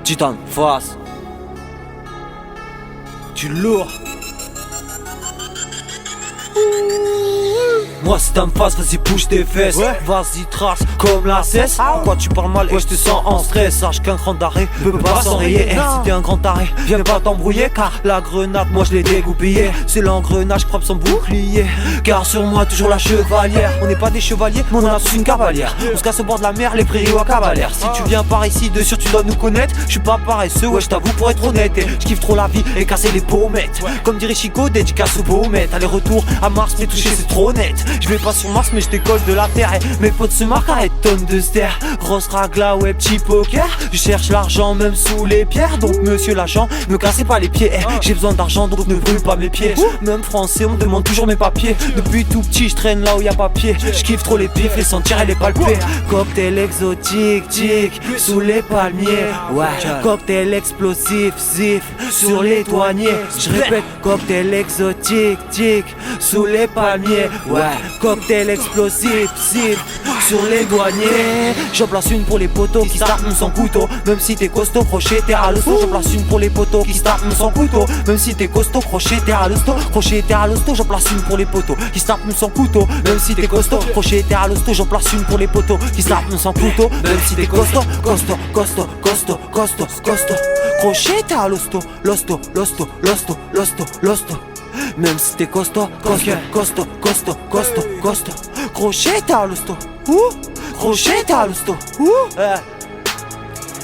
Titan face. Tu lourd. Moi si t'as me face, vas-y bouge tes fesses. Vas-y trace comme la cesse. Pourquoi tu parles mal, ouais je te sens en stress. Sache qu'un grand taré peut pas s'enrayer. Si t'es un grand taré, viens pas t'embrouiller. Car la grenade, moi je l'ai dégoupillée. C'est l'engrenage, frappe son bouclier. Car sur moi toujours la chevalière. On n'est pas des chevaliers, mais on a tous une cavalière. On se casse au bord de la mer, les prairies ou à cavalière. Si tu viens par ici, de sûr tu dois nous connaître. Je suis pas paresseux, ouais je t'avoue pour être honnête. Je kiffe trop la vie et casser les pommettes. Comme dirait Chico, dédicace au Beaumet. Aller-retour à Mars, mais toucher c'est trop net. Je vais pas sur Mars mais je décolle de la terre. Et mes potes se marquent à tonnes de ster. Grosse ragla, ouais petit poker. Je cherche l'argent même sous les pierres. Donc monsieur l'agent, me cassez pas les pieds. J'ai besoin d'argent donc ne brûle pas mes pieds. Même français on me demande toujours mes papiers. Depuis tout petit je traîne là où y a papier. Je kiffe trop les pifs, les sentir et les palper. Cocktail exotique, tic, sous les palmiers. Ouais, cocktail explosif, zif, sur les douaniers. Je répète, cocktail exotique, tic, sous les palmiers. Ouais, cocktail explosif, zip, sur les douaniers. J'en place une pour les potos qui startent sans couteau. Même si t'es costaud, crochet, t'es à l'hosto. J'en place une pour les potos qui startent sans couteau. Même si t'es costaud, crochet, t'es à l'hosto. Crochet, t'es à l'hosto. J'en place une pour les potos qui startent sans couteau. Même si t'es costaud, crochet, t'es à l'hosto. J'en place une pour les potos qui startent sans couteau. Même si t'es costaud, costaud, costaud, costaud, costaud, costaud. Crochet, t'es à l'hosto. Losto, losto, losto, losto, losto. Même si t'es costaud, costaud, costaud, costaud, costaud, costaud. Crochet t'es à l'hosto. Crochet t'es à l'hosto.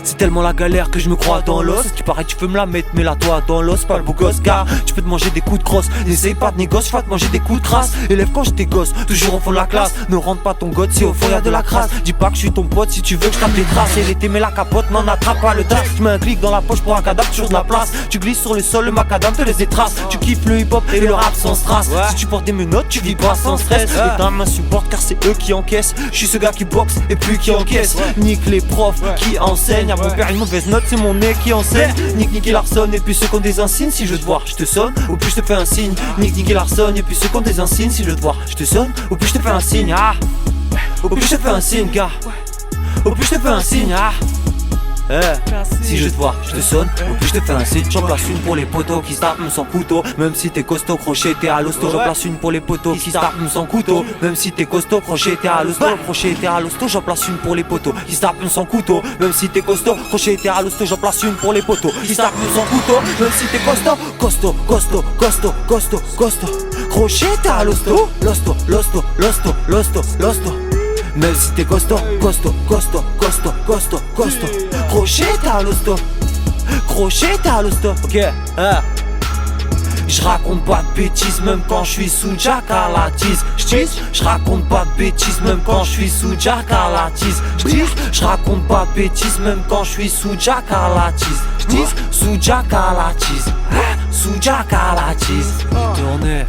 C'est tellement la galère que je me crois dans l'os. Tu paraît tu peux me la mettre mais là toi dans l'os. Pas le beau gosse car tu peux te manger des coups de crosse. N'essaye pas de négoce, je vais te manger des coups de crasse. Élève quand j'étais gosse, toujours au fond de la classe. Ne rentre pas ton god si au fond y'a de la crasse. Dis pas que je suis ton pote si tu veux que je tape les traces. Et l'été mais la capote n'en attrape pas le tas. Tu mets un clic dans la poche pour un cadavre, toujours de la place. Tu glisses sur le sol, le macadam te laisse des traces. Tu kiffes le hip hop et le rap sans strass. Si tu portes des menottes, tu vis pas sans stress. Les dames m'insupportent car c'est eux qui encaissent. Je suis ce gars qui boxe et puis qui encaisse. Nique les profs qui enseignent. À mon père une mauvaise note, c'est mon nez qui enseigne. Nick et Larson et puis ceux qui ont des insignes. Si je veux te voir, je te sonne ou puis je te fais un signe. Nick et Larson et puis ceux qui ont des insignes. Si je veux te voir, je te sonne ou puis je te fais un signe. Ah, ou puis je te fais un signe, gars. Ou puis je te fais un signe. Ah. Si je te vois, je te sonne, ou puis je te fais un signe. J'en place une pour les potos qui se tapent sans couteau. Même si t'es costaud, crochet, t'es à l'hosto. J'en place une pour les potos qui se tapent sans couteau. Même si t'es costaud, crochet, t'es à l'hosto. Crochet, t'es à l'hosto. J'en place une pour les potos qui se tapent sans couteau. Même si t'es costaud, crochet, t'es à l'hosto. J'en place une pour les potos qui se tapent sans couteau. Même si t'es costaud, costaud, costaud, costaud, costaud, costaud. Crochet, t'es à l'hosto. Losto, losto, losto, losto, losto. Même si t'es costaud, costaud, costaud, costaud, costaud, costaud. Crochet t'es à l'hosto. Crochet t'es à l'hosto. Ok, je raconte pas de bêtises même quand je suis sous Jack à la tise. Je raconte pas de bêtises même quand je suis sous Jack à la tise. Je raconte pas de bêtises même quand je suis sous Jack à la tise. Sous Jack à la tise. Sous Jack à la tise. Tournez.